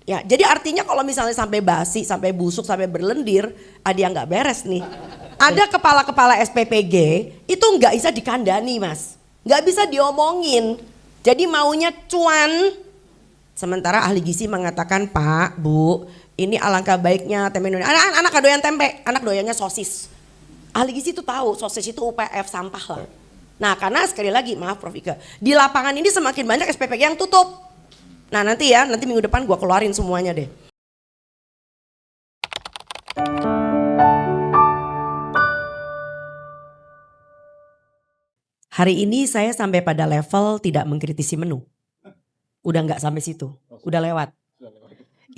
Ya, jadi artinya kalau misalnya sampai basi, sampai busuk, sampai berlendir, ada yang nggak beres nih. Ada kepala-kepala SPPG itu nggak bisa dikandani, Mas, nggak bisa diomongin. Jadi maunya cuan. Sementara ahli gizi mengatakan, Pak, Bu, ini alangkah baiknya tempe Indonesia. Anak-anak doyan tempe, anak doyannya sosis. Ahli gizi itu tahu sosis itu UPF sampah lah. Nah, karena sekali lagi maaf Prof Ika, di lapangan ini semakin banyak SPPG yang tutup. Nah nanti ya, nanti minggu depan gua keluarin semuanya deh. Hari ini saya sampai pada level tidak mengkritisi menu. Udah nggak sampai situ, udah lewat.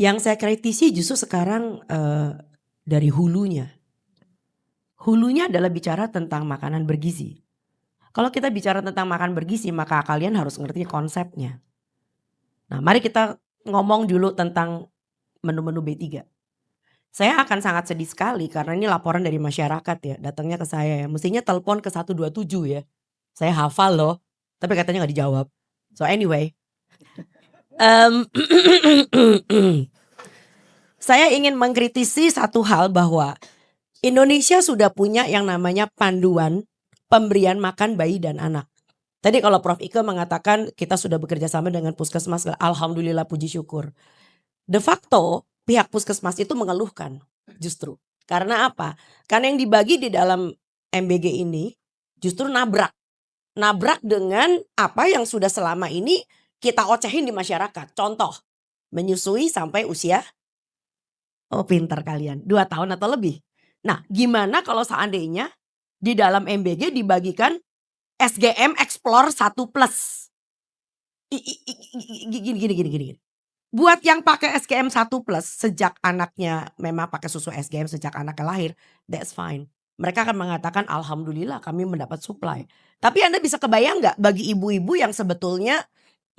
Yang saya kritisi justru sekarang dari hulunya. Hulunya adalah bicara tentang makanan bergizi. Kalau kita bicara tentang makan bergizi, maka kalian harus ngerti konsepnya. Nah, mari kita ngomong dulu tentang menu-menu B3. Saya akan sangat sedih sekali karena ini laporan dari masyarakat ya, datangnya ke saya ya. Mestinya telepon ke 127 ya. Saya hafal loh, tapi katanya nggak dijawab. So anyway, saya ingin mengkritisi satu hal bahwa Indonesia sudah punya yang namanya panduan pemberian makan bayi dan anak. Tadi kalau Prof Ike mengatakan kita sudah bekerja sama dengan puskesmas, alhamdulillah puji syukur. De facto pihak puskesmas itu mengeluhkan justru. Karena apa? Karena yang dibagi di dalam MBG ini justru nabrak. Nabrak dengan apa yang sudah selama ini kita ocehin di masyarakat. Contoh, menyusui sampai usia, oh pintar kalian, 2 tahun atau lebih. Nah gimana kalau seandainya di dalam MBG dibagikan SGM Explore 1 plus. Gini. Buat yang pakai SGM 1 plus sejak anaknya memang pakai susu SGM sejak anaknya lahir, that's fine. Mereka akan mengatakan alhamdulillah kami mendapat supply. Tapi Anda bisa kebayang nggak bagi ibu-ibu yang sebetulnya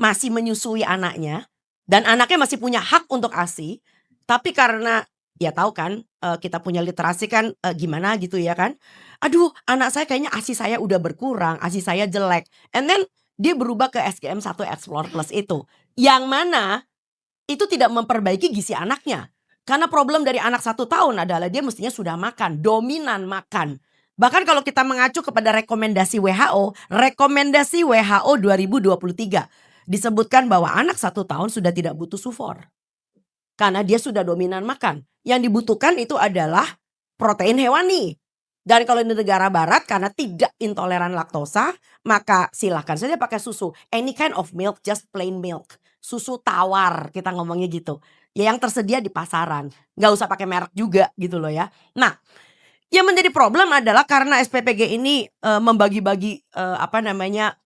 masih menyusui anaknya dan anaknya masih punya hak untuk ASI, tapi karena ya tahu kan kita punya literasi kan gimana gitu ya kan. Aduh, anak saya kayaknya ASI saya udah berkurang, ASI saya jelek. And then dia berubah ke SGM 1 Explore Plus itu. Yang mana itu tidak memperbaiki gizi anaknya. Karena problem dari anak 1 tahun adalah dia mestinya sudah makan, dominan makan. Bahkan kalau kita mengacu kepada rekomendasi WHO 2023 disebutkan bahwa anak 1 tahun sudah tidak butuh sufor. Karena dia sudah dominan makan. Yang dibutuhkan itu adalah protein hewani. Dan kalau di negara barat karena tidak intoleran laktosa, maka silahkan saja pakai susu. Any kind of milk, just plain milk. Susu tawar, kita ngomongnya gitu. Ya yang tersedia di pasaran. Gak usah pakai merek juga gitu loh ya. Nah, yang menjadi problem adalah karena SPPG ini membagi-bagi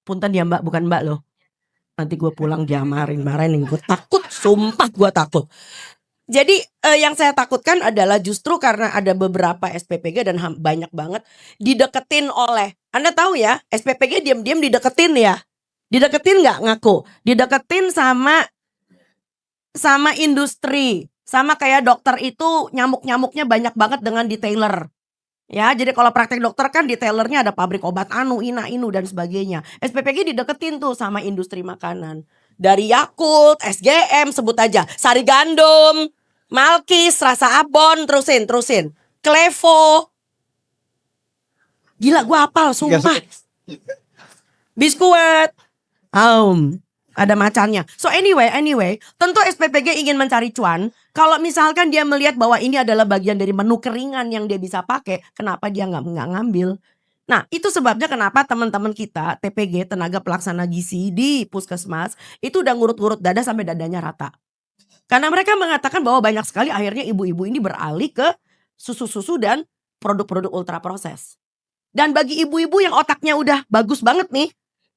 punten ya Mbak, bukan Mbak loh. Nanti gue pulang marahin gue takut, sumpah gue takut. Jadi yang saya takutkan adalah justru karena ada beberapa SPPG dan banyak banget dideketin oleh, Anda tahu ya SPPG diam-diam dideketin ya. Dideketin nggak ngaku? Dideketin sama industri. Sama kayak dokter itu nyamuk-nyamuknya banyak banget dengan detailer. Ya, jadi kalau praktek dokter kan detailernya ada pabrik obat inu dan sebagainya. SPPG dideketin tuh sama industri makanan. Dari Yakult, SGM, sebut aja. Sari Gandum, Malkis, Rasa Abon, terusin. Klevo. Gila gua hafal, sumpah. Biskuit. Ada macannya. So anyway, tentu SPPG ingin mencari cuan. Kalau misalkan dia melihat bahwa ini adalah bagian dari menu keringan yang dia bisa pakai, kenapa dia nggak ngambil? Nah, itu sebabnya kenapa teman-teman kita TPG tenaga pelaksana gizi di puskesmas itu udah ngurut-ngurut dada sampai dadanya rata. Karena mereka mengatakan bahwa banyak sekali akhirnya ibu-ibu ini beralih ke susu-susu dan produk-produk ultra proses. Dan bagi ibu-ibu yang otaknya udah bagus banget nih,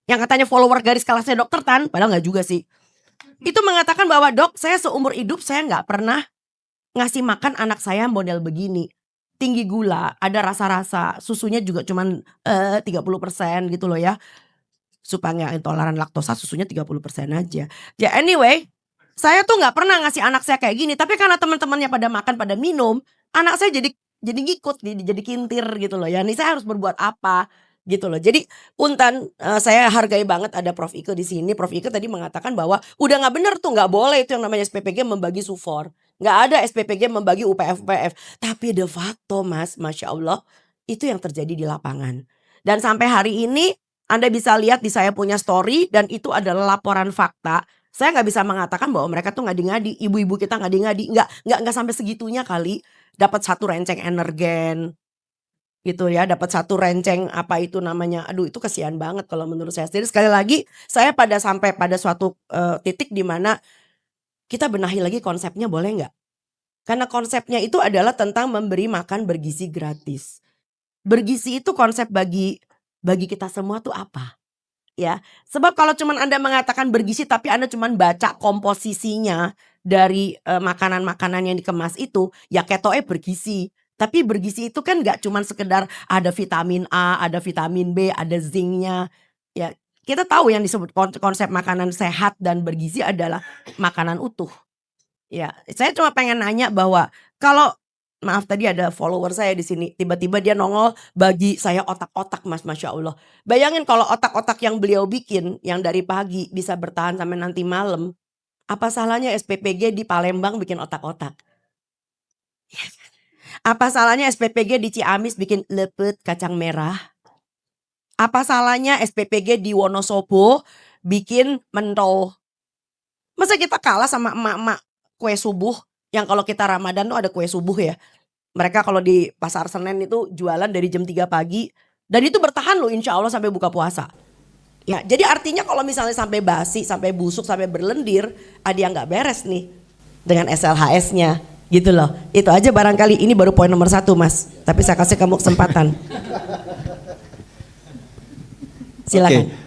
yang katanya follower garis kelasnya dokter Tan, padahal nggak juga sih. Itu mengatakan bahwa dok, saya seumur hidup saya nggak pernah ngasih makan anak saya model begini. Tinggi gula, ada rasa-rasa, susunya juga cuman 30% gitu loh ya. Supaya nggak intoleran laktosa, susunya 30% aja. Ya anyway, saya tuh nggak pernah ngasih anak saya kayak gini. Tapi karena teman-temannya pada makan, pada minum, anak saya jadi ngikut, jadi kintir gitu loh ya. Nih saya harus berbuat apa? Gitu loh. Jadi Untan, saya hargai banget ada Prof. Ike di sini. Prof. Ike tadi mengatakan bahwa udah nggak bener tuh, nggak boleh itu yang namanya SPPG membagi sufor. Nggak ada SPPG membagi UPF-UPF. Tapi de facto Mas, Masya Allah, itu yang terjadi di lapangan. Dan sampai hari ini Anda bisa lihat di saya punya story dan itu adalah laporan fakta. Saya nggak bisa mengatakan bahwa mereka tuh ngadi-ngadi, ibu-ibu kita ngadi-ngadi, nggak sampai segitunya kali. Dapat satu renceng energen, gitu ya, dapat satu renceng apa itu namanya, aduh itu kasihan banget kalau menurut saya sendiri. Sekali lagi saya sampai pada suatu, titik di mana kita benahi lagi konsepnya boleh nggak? Karena konsepnya itu adalah tentang memberi makan bergizi gratis. Bergizi itu konsep bagi kita semua tuh apa? Ya, sebab kalau cuman Anda mengatakan bergizi tapi Anda cuman baca komposisinya dari, makanan-makanan yang dikemas itu, ya ketoknya bergizi. Tapi bergizi itu kan nggak cuman sekedar ada vitamin A, ada vitamin B, ada zinc-nya. Ya, kita tahu yang disebut konsep makanan sehat dan bergizi adalah makanan utuh. Ya, saya cuma pengen nanya bahwa kalau maaf tadi ada follower saya di sini, tiba-tiba dia nongol bagi saya otak-otak Mas, Masya Allah. Bayangin kalau otak-otak yang beliau bikin, yang dari pagi bisa bertahan sampai nanti malam, apa salahnya SPPG di Palembang bikin otak-otak? Apa salahnya SPPG di Ciamis bikin lepet kacang merah? Apa salahnya SPPG di Wonosobo bikin mentol? Masa kita kalah sama emak-emak kue subuh yang kalau kita Ramadan tuh ada kue subuh ya. Mereka kalau di Pasar Senen itu jualan dari jam 3 pagi dan itu bertahan loh insya Allah sampai buka puasa. Ya, jadi artinya kalau misalnya sampai basi, sampai busuk, sampai berlendir, ada yang nggak beres nih dengan SLHS-nya, gitu loh. Itu aja barangkali, ini baru poin nomor 1 Mas. Tapi saya kasih kamu kesempatan. Silakan.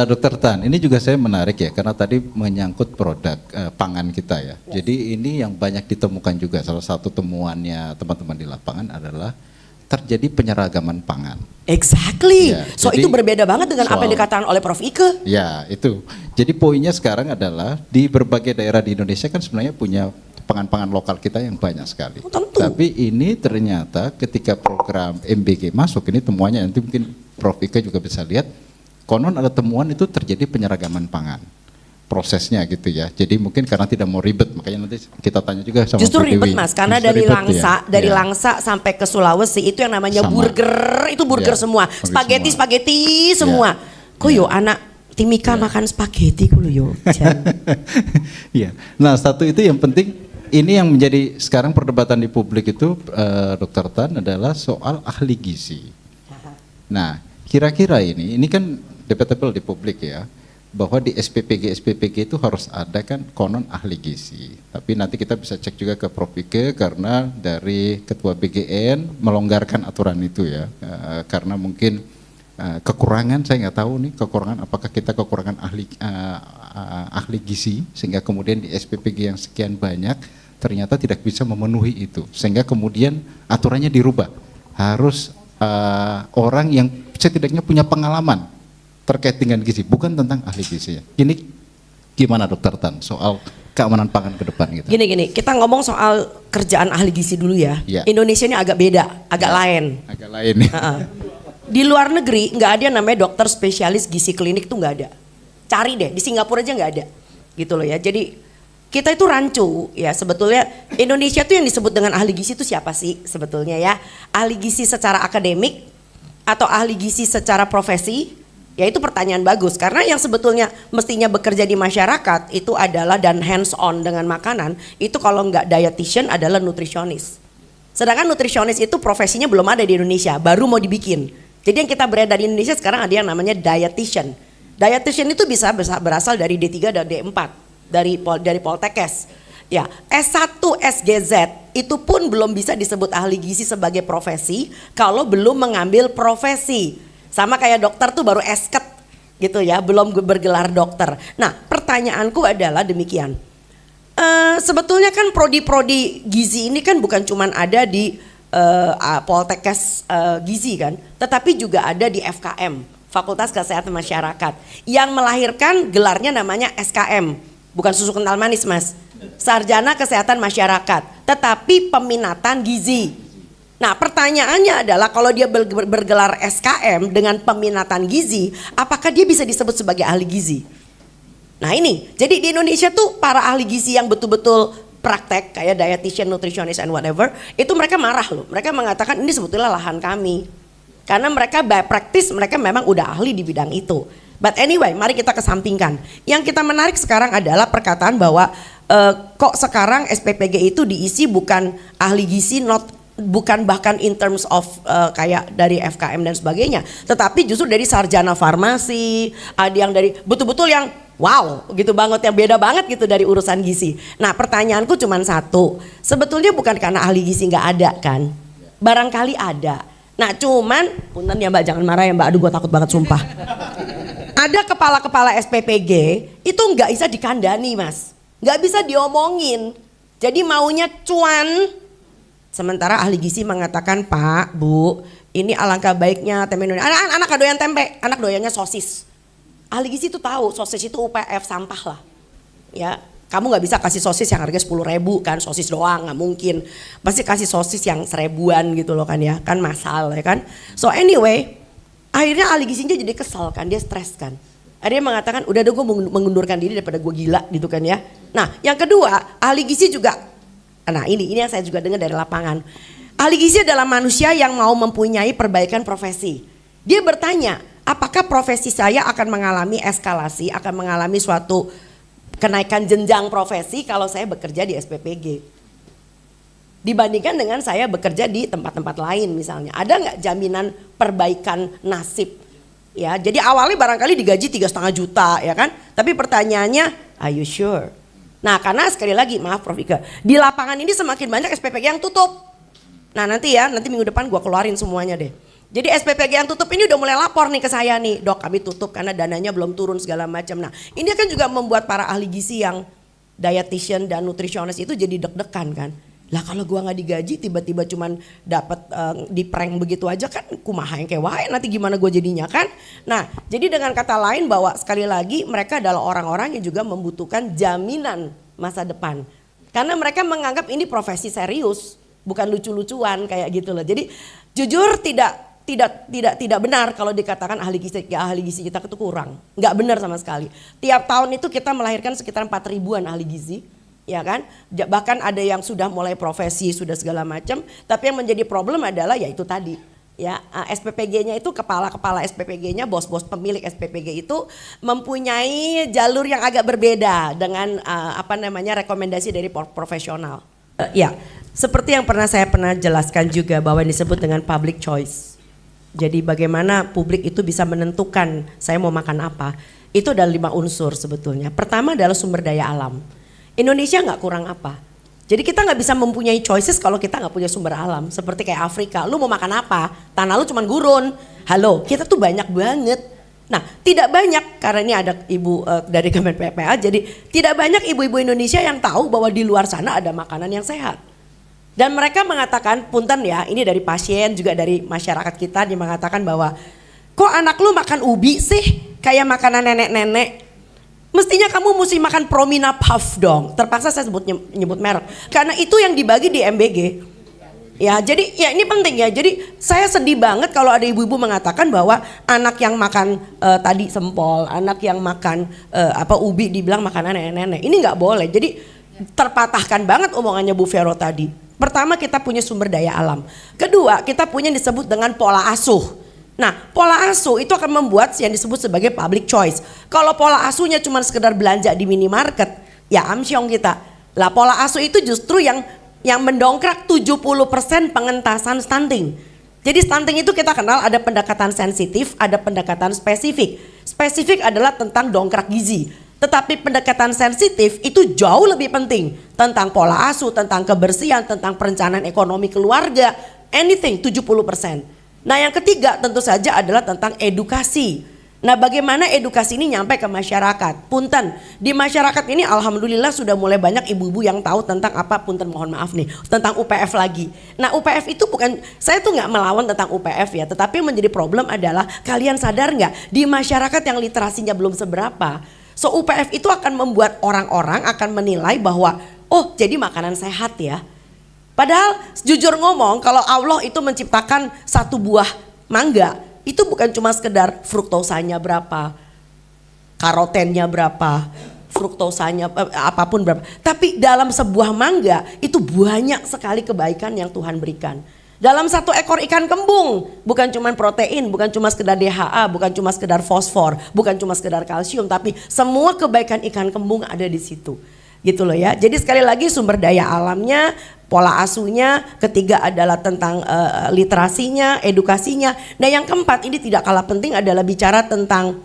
Dokter Tan, ini juga saya menarik ya karena tadi menyangkut produk pangan kita ya. Jadi ini yang banyak ditemukan juga, salah satu temuannya teman-teman di lapangan adalah terjadi penyeragaman pangan. Exactly. Ya, So jadi itu berbeda banget dengan apa yang dikatakan oleh Prof. Ike. Ya itu. Jadi poinnya sekarang adalah di berbagai daerah di Indonesia kan sebenarnya punya pangan-pangan lokal kita yang banyak sekali. Oh, tentu. Tapi ini ternyata ketika program MBG masuk, ini temuannya nanti mungkin Prof. Ike juga bisa lihat. Konon ada temuan itu terjadi penyeragaman pangan prosesnya gitu ya. Jadi mungkin karena tidak mau ribet, makanya nanti kita tanya juga sama Justru Bu Dewi. ribet Mas, karena Justru dari ribet, Langsa, ya. dari Ya. Langsa sampai ke Sulawesi itu yang namanya Sama. burger, itu burger Ya, semua, burger spaghetti semua. Kok yo anak Timika makan spaghetti ku yo. Iya. Nah, satu itu yang penting, ini yang menjadi sekarang perdebatan di publik itu Dokter Tan adalah soal ahli gizi. Nah, kira-kira ini kan debatable di publik ya, bahwa di SPPG itu harus ada kan konon ahli gizi. Tapi nanti kita bisa cek juga ke Prof. Ike karena dari Ketua BGN melonggarkan aturan itu ya, karena mungkin kekurangan, saya nggak tahu nih kekurangan, apakah kita kekurangan ahli gizi sehingga kemudian di SPPG yang sekian banyak ternyata tidak bisa memenuhi itu, sehingga kemudian aturannya dirubah, harus orang yang setidaknya punya pengalaman terkait dengan gizi, bukan tentang ahli gizi. Ini gimana Dokter Tan soal keamanan pangan ke depan gitu? Gini, kita ngomong soal kerjaan ahli gizi dulu ya. Ya. Indonesia ini agak beda, agak lain. Agak lain ya. Di luar negeri nggak ada yang namanya dokter spesialis gizi klinik tuh nggak ada. Cari deh, di Singapura aja nggak ada. Gitu loh ya. Jadi kita itu rancu ya, sebetulnya Indonesia tuh yang disebut dengan ahli gizi itu siapa sih sebetulnya ya? Ahli gizi secara akademik atau ahli gizi secara profesi? Ya itu pertanyaan bagus, karena yang sebetulnya mestinya bekerja di masyarakat itu adalah dan hands on dengan makanan, itu kalau nggak dietitian adalah nutrisionis. Sedangkan nutrisionis itu profesinya belum ada di Indonesia, baru mau dibikin. Jadi yang kita beredar di Indonesia sekarang ada yang namanya dietitian. Dietitian itu bisa berasal dari D3 dan D4 dari Poltekkes. Ya, S1 SGZ itu pun belum bisa disebut ahli gizi sebagai profesi kalau belum mengambil profesi. Sama kayak dokter tuh baru esket gitu ya, belum bergelar dokter. Nah pertanyaanku adalah demikian. Sebetulnya kan prodi-prodi gizi ini kan bukan cuman ada di Poltekkes gizi kan, tetapi juga ada di FKM, Fakultas Kesehatan Masyarakat, yang melahirkan gelarnya namanya SKM, bukan susu kental manis Mas, Sarjana Kesehatan Masyarakat, tetapi peminatan gizi. Nah pertanyaannya adalah kalau dia bergelar SKM dengan peminatan gizi, apakah dia bisa disebut sebagai ahli gizi? Nah ini, jadi di Indonesia tuh para ahli gizi yang betul-betul praktek kayak dietitian, nutritionist and whatever, itu mereka marah loh. Mereka mengatakan ini sebetulnya lahan kami. Karena mereka by practice mereka memang udah ahli di bidang itu. But anyway, mari kita kesampingkan. Yang kita menarik sekarang adalah perkataan bahwa kok sekarang SPPG itu diisi bukan ahli gizi, bukan bahkan in terms of kayak dari FKM dan sebagainya, tetapi justru dari sarjana farmasi, ada yang dari betul-betul yang wow gitu banget, yang beda banget gitu dari urusan gizi. Nah pertanyaanku cuma satu, sebetulnya bukan karena ahli gizi nggak ada kan? Barangkali ada. Nah cuman, punten ya Mbak, jangan marah ya Mbak, aduh gue takut banget sumpah. Ada kepala-kepala SPPG itu nggak bisa dikandani Mas, nggak bisa diomongin. Jadi maunya cuan, sementara ahli gizi mengatakan Pak, Bu, ini alangkah baiknya tempe Indonesia. Anak doyan tempe, anak doyannya sosis. Ahli gizi itu tahu sosis itu UPF sampah lah, ya. Kamu nggak bisa kasih sosis yang harga 10.000 kan, sosis doang nggak mungkin. Pasti kasih sosis yang 1000-an gitu loh kan ya, kan masal ya kan. So anyway, akhirnya ahli gizinya jadi kesal kan, dia stres kan. Akhirnya mengatakan udah deh gue mengundurkan diri daripada gue gila gitu kan ya. Nah yang kedua, ahli gizi juga, nah ini yang saya juga dengar dari lapangan. Ahli gizi adalah manusia yang mau mempunyai perbaikan profesi. Dia bertanya, apakah profesi saya akan mengalami eskalasi, akan mengalami suatu kenaikan jenjang profesi kalau saya bekerja di SPPG dibandingkan dengan saya bekerja di tempat-tempat lain misalnya. Ada nggak jaminan perbaikan nasib? Ya, jadi awalnya barangkali digaji 3,5 juta ya kan, tapi pertanyaannya are you sure? Nah karena sekali lagi maaf Prof Ika, di lapangan ini semakin banyak SPPG yang tutup. Nah nanti minggu depan gua keluarin semuanya deh. Jadi SPPG yang tutup ini udah mulai lapor nih ke saya nih, dok kami tutup karena dananya belum turun segala macam. Nah ini kan juga membuat para ahli gizi yang dietitian dan nutritionist itu jadi deg-degan kan. Lah kalau gua nggak digaji tiba-tiba cuman dapat di prank begitu aja kan, kumaha yang kayak wae nanti gimana gua jadinya kan. Nah jadi dengan kata lain bahwa sekali lagi mereka adalah orang-orang yang juga membutuhkan jaminan masa depan. Karena mereka menganggap ini profesi serius, bukan lucu-lucuan kayak gitu loh. Jadi jujur tidak benar kalau dikatakan ahli gizi kita itu kurang. Nggak benar sama sekali. Tiap tahun itu kita melahirkan sekitar 4.000-an ahli gizi, ya kan? Bahkan ada yang sudah mulai profesi, sudah segala macam. Tapi yang menjadi problem adalah ya itu tadi, ya SPPG-nya itu kepala-kepala SPPG-nya, bos-bos pemilik SPPG itu mempunyai jalur yang agak berbeda dengan rekomendasi dari profesional. Ya, seperti yang saya pernah jelaskan juga bahwa yang disebut dengan public choice. Jadi bagaimana publik itu bisa menentukan saya mau makan apa. Itu ada 5 unsur sebetulnya. Pertama adalah sumber daya alam. Indonesia nggak kurang apa. Jadi kita nggak bisa mempunyai choices kalau kita nggak punya sumber alam. Seperti kayak Afrika, lu mau makan apa? Tanah lu cuma gurun. Halo, kita tuh banyak banget. Nah tidak banyak, karena ini ada ibu dari Kemen PPA, jadi tidak banyak ibu-ibu Indonesia yang tahu bahwa di luar sana ada makanan yang sehat. Dan mereka mengatakan, punten ya, ini dari pasien juga dari masyarakat kita, dia mengatakan bahwa kok anak lu makan ubi sih kayak makanan nenek-nenek. Mestinya kamu mesti makan Promina Puff dong. Terpaksa saya nyebut merek karena itu yang dibagi di MBG. Ya, jadi ya ini penting ya. Jadi saya sedih banget kalau ada ibu-ibu mengatakan bahwa anak yang makan tadi sempol, anak yang makan ubi dibilang makanan nenek-nenek. Ini nggak boleh. Jadi terpatahkan banget omongannya Bu Vero tadi. Pertama kita punya sumber daya alam. Kedua kita punya yang disebut dengan pola asuh. Nah pola asuh itu akan membuat yang disebut sebagai public choice. Kalau pola asuhnya cuma sekedar belanja di minimarket, ya amsyong kita. Lah pola asuh itu justru yang mendongkrak 70% pengentasan stunting. Jadi stunting itu kita kenal ada pendekatan sensitif, ada pendekatan spesifik. Spesifik adalah tentang dongkrak gizi. Tetapi pendekatan sensitif itu jauh lebih penting tentang pola asuh, tentang kebersihan, tentang perencanaan ekonomi keluarga, anything 70%. Nah yang ketiga tentu saja adalah tentang edukasi. Nah bagaimana edukasi ini nyampe ke masyarakat? Punten, di masyarakat ini alhamdulillah sudah mulai banyak ibu-ibu yang tahu tentang apa, punten mohon maaf nih, tentang UPF lagi. Nah UPF itu bukan, saya tuh nggak melawan tentang UPF ya, tetapi yang menjadi problem adalah kalian sadar nggak di masyarakat yang literasinya belum seberapa, so UPF itu akan membuat orang-orang akan menilai bahwa oh jadi makanan sehat ya. Padahal jujur ngomong, kalau Allah itu menciptakan satu buah mangga, itu bukan cuma sekedar fruktosanya berapa, karotennya berapa, fruktosanya apapun berapa. Tapi dalam sebuah mangga itu banyak sekali kebaikan yang Tuhan berikan. Dalam satu ekor ikan kembung bukan cuma protein, bukan cuma sekedar DHA, bukan cuma sekedar fosfor, bukan cuma sekedar kalsium, tapi semua kebaikan ikan kembung ada di situ. Gitu loh ya. Jadi sekali lagi sumber daya alamnya, pola asuhnya, ketiga adalah tentang literasinya, edukasinya. Nah yang keempat ini tidak kalah penting adalah bicara tentang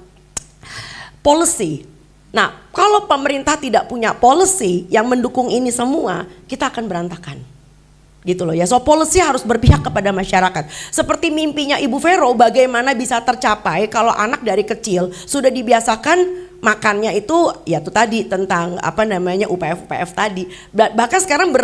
policy. Nah kalau pemerintah tidak punya policy yang mendukung ini semua, kita akan berantakan. Gitu loh ya. So policy harus berpihak kepada masyarakat. Seperti mimpinya Ibu Vero, bagaimana bisa tercapai kalau anak dari kecil sudah dibiasakan makannya itu ya itu tadi tentang apa namanya UPF tadi. Bahkan sekarang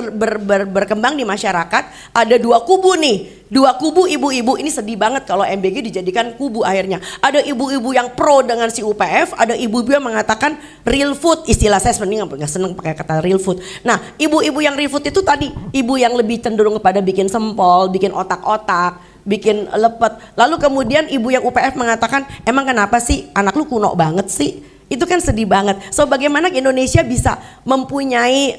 berkembang di masyarakat ada dua kubu nih. Dua kubu ibu-ibu, ini sedih banget kalau MBG dijadikan kubu akhirnya. Ada ibu-ibu yang pro dengan si UPF, ada ibu-ibu yang mengatakan real food. Istilah saya sebenarnya nggak seneng pakai kata real food. Nah ibu-ibu yang real food itu tadi ibu yang lebih cenderung kepada bikin sempol, bikin otak-otak, bikin lepet. Lalu kemudian ibu yang UPF mengatakan emang kenapa sih anak lu kuno banget sih? Itu kan sedih banget. So bagaimana Indonesia bisa mempunyai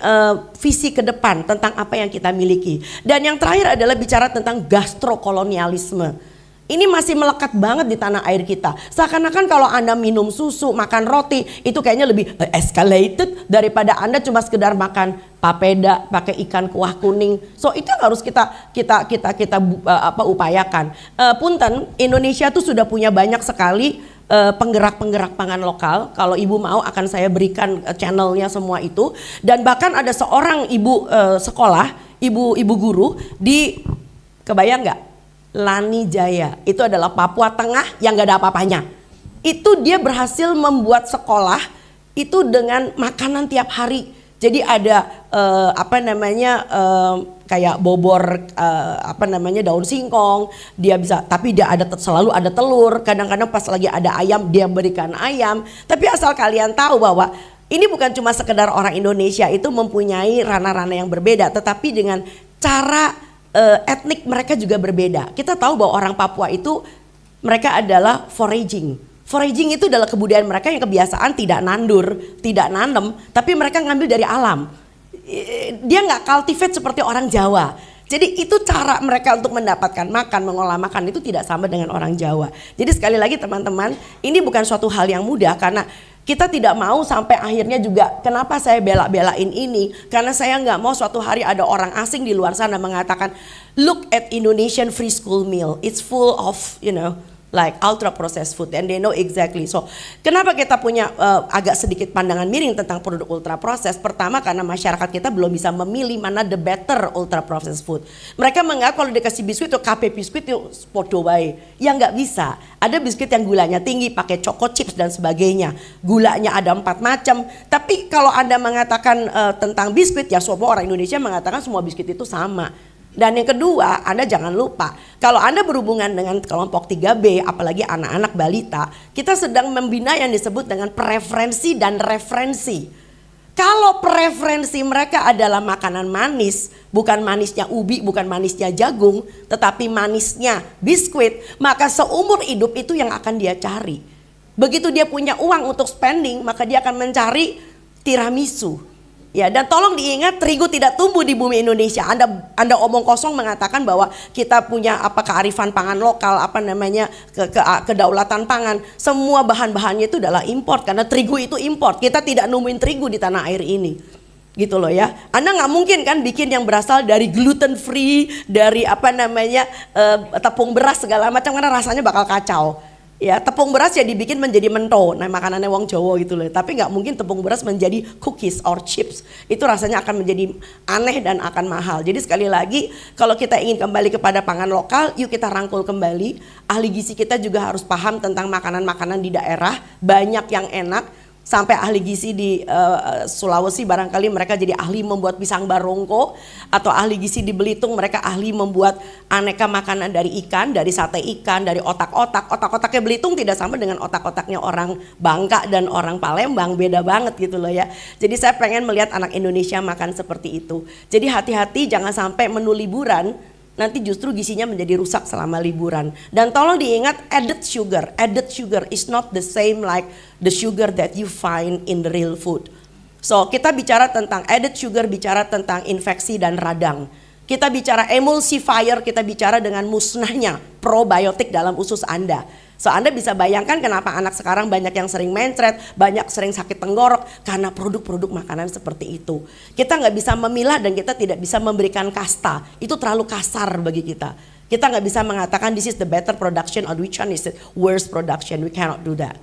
visi ke depan tentang apa yang kita miliki. Dan yang terakhir adalah bicara tentang gastrokolonialisme. Ini masih melekat banget di tanah air kita. Seakan-akan kalau Anda minum susu, makan roti, itu kayaknya lebih escalated daripada Anda cuma sekedar makan papeda, pakai ikan kuah kuning. So itu yang harus kita upayakan. Punten, Indonesia tuh sudah punya banyak sekali penggerak-penggerak pangan lokal. Kalau ibu mau akan saya berikan channelnya semua itu. Dan bahkan ada seorang ibu sekolah, ibu guru di, kebayang nggak? Lani Jaya, itu adalah Papua Tengah yang gak ada apa-apanya. Itu dia berhasil membuat sekolah itu dengan makanan tiap hari. Jadi ada kayak bobor daun singkong, dia bisa, tapi dia ada selalu ada telur. Kadang-kadang pas lagi ada ayam dia berikan ayam. Tapi asal kalian tahu bahwa ini bukan cuma sekedar orang Indonesia itu mempunyai ranah-ranah yang berbeda, tetapi dengan cara etnik mereka juga berbeda. Kita tahu bahwa orang Papua itu mereka adalah foraging. Foraging itu adalah kebudayaan mereka yang kebiasaan tidak nandur, tidak nanem, tapi mereka ngambil dari alam. Dia nggak cultivate seperti orang Jawa. Jadi itu cara mereka untuk mendapatkan makan, mengolah makan itu tidak sama dengan orang Jawa. Jadi sekali lagi teman-teman, ini bukan suatu hal yang mudah karena kita tidak mau sampai akhirnya juga kenapa saya bela-belain ini. Karena saya nggak mau suatu hari ada orang asing di luar sana mengatakan look at Indonesian free school meal. It's full of like ultra processed food and they know exactly. So kenapa kita punya agak sedikit pandangan miring tentang produk ultra processed? Pertama karena masyarakat kita belum bisa memilih mana the better ultra processed food. Mereka menganggap kalau dikasih biskuit itu KP biskuit itu podo wae. Ya nggak bisa. Ada biskuit yang gulanya tinggi pakai choco chips dan sebagainya. Gulanya ada 4 macam. Tapi kalau Anda mengatakan tentang biskuit ya semua orang Indonesia mengatakan semua biskuit itu sama. Dan yang kedua, Anda jangan lupa, kalau Anda berhubungan dengan kelompok 3B, apalagi anak-anak balita, kita sedang membina yang disebut dengan preferensi dan referensi. Kalau preferensi mereka adalah makanan manis, bukan manisnya ubi, bukan manisnya jagung, tetapi manisnya biskuit, maka seumur hidup itu yang akan dia cari. Begitu dia punya uang untuk spending, maka dia akan mencari tiramisu. Ya, dan tolong diingat terigu tidak tumbuh di bumi Indonesia. Anda omong kosong mengatakan bahwa kita punya kearifan pangan lokal, kedaulatan pangan. Semua bahan-bahannya itu adalah import karena terigu itu import. Kita tidak nemuin terigu di tanah air ini. Gitu loh ya. Anda nggak mungkin kan bikin yang berasal dari gluten free, dari tepung beras segala macam karena rasanya bakal kacau. Ya, tepung beras ya dibikin menjadi mento, nah makanannya wong Jawa gitu loh. Tapi nggak mungkin tepung beras menjadi cookies or chips. Itu rasanya akan menjadi aneh dan akan mahal. Jadi sekali lagi kalau kita ingin kembali kepada pangan lokal, yuk kita rangkul kembali. Ahli gizi kita juga harus paham tentang makanan-makanan di daerah, banyak yang enak. Sampai ahli gizi di Sulawesi barangkali mereka jadi ahli membuat pisang barongko, atau ahli gizi di Belitung mereka ahli membuat aneka makanan dari ikan, dari sate ikan, dari otak-otak. Otak-otaknya Belitung tidak sama dengan otak-otaknya orang Bangka dan orang Palembang, beda banget gitu loh ya. Jadi saya pengen melihat anak Indonesia makan seperti itu. Jadi hati-hati jangan sampai menu liburan nanti justru gizinya menjadi rusak selama liburan. Dan tolong diingat, added sugar is not the same like the sugar that you find in the real food. So kita bicara tentang added sugar, bicara tentang infeksi dan radang. Kita bicara emulsifier, kita bicara dengan musnahnya probiotik dalam usus Anda. So Anda bisa bayangkan kenapa anak sekarang banyak yang sering mencret, banyak sering sakit tenggorok karena produk-produk makanan seperti itu. Kita nggak bisa memilah dan kita tidak bisa memberikan kasta, itu terlalu kasar bagi kita. Kita nggak bisa mengatakan this is the better production or which one is the worst production, we cannot do that.